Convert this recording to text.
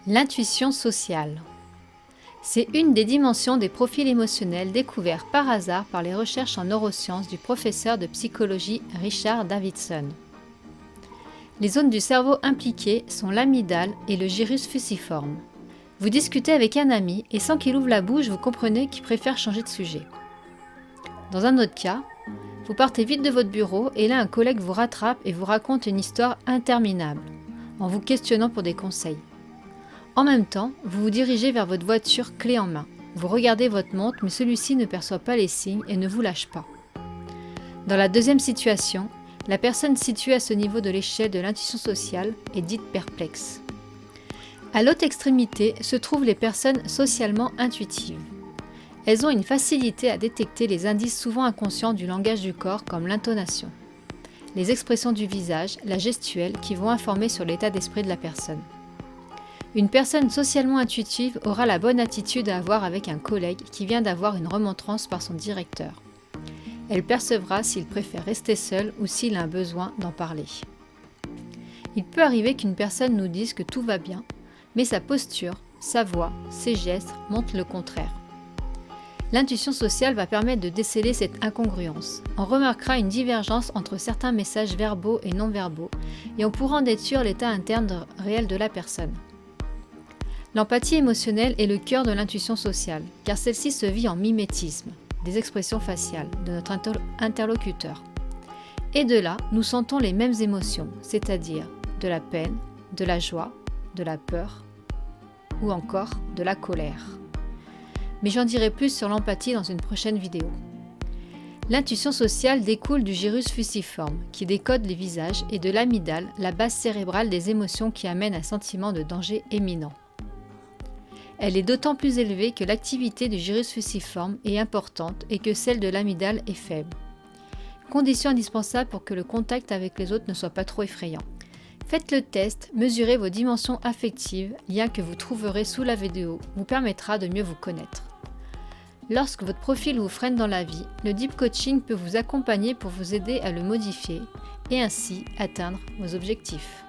L'intuition sociale. C'est une des dimensions des profils émotionnels découverts par hasard par les recherches en neurosciences du professeur de psychologie Richard Davidson. Les zones du cerveau impliquées sont l'amygdale et le gyrus fusiforme. Vous discutez avec un ami et sans qu'il ouvre la bouche, vous comprenez qu'il préfère changer de sujet. Dans un autre cas, vous partez vite de votre bureau et là un collègue vous rattrape et vous raconte une histoire interminable, en vous questionnant pour des conseils. En même temps, vous vous dirigez vers votre voiture clé en main. Vous regardez votre montre, mais celui-ci ne perçoit pas les signes et ne vous lâche pas. Dans la deuxième situation, la personne située à ce niveau de l'échelle de l'intuition sociale est dite perplexe. À l'autre extrémité se trouvent les personnes socialement intuitives. Elles ont une facilité à détecter les indices souvent inconscients du langage du corps comme l'intonation, les expressions du visage, la gestuelle qui vont informer sur l'état d'esprit de la personne. Une personne socialement intuitive aura la bonne attitude à avoir avec un collègue qui vient d'avoir une remontrance par son directeur. Elle percevra s'il préfère rester seul ou s'il a un besoin d'en parler. Il peut arriver qu'une personne nous dise que tout va bien, mais sa posture, sa voix, ses gestes montrent le contraire. L'intuition sociale va permettre de déceler cette incongruence. On remarquera une divergence entre certains messages verbaux et non verbaux et on pourra en déduire l'état interne réel de la personne. L'empathie émotionnelle est le cœur de l'intuition sociale, car celle-ci se vit en mimétisme, des expressions faciales de notre interlocuteur. Et de là, nous sentons les mêmes émotions, c'est-à-dire de la peine, de la joie, de la peur ou encore de la colère. Mais j'en dirai plus sur l'empathie dans une prochaine vidéo. L'intuition sociale découle du gyrus fusiforme, qui décode les visages, et de l'amygdale, la base cérébrale des émotions qui amène un sentiment de danger imminent. Elle est d'autant plus élevée que l'activité du gyrus fusiforme est importante et que celle de l'amygdale est faible. Condition indispensable pour que le contact avec les autres ne soit pas trop effrayant. Faites le test, mesurez vos dimensions affectives, lien que vous trouverez sous la vidéo, vous permettra de mieux vous connaître. Lorsque votre profil vous freine dans la vie, le Deep Coaching peut vous accompagner pour vous aider à le modifier et ainsi atteindre vos objectifs.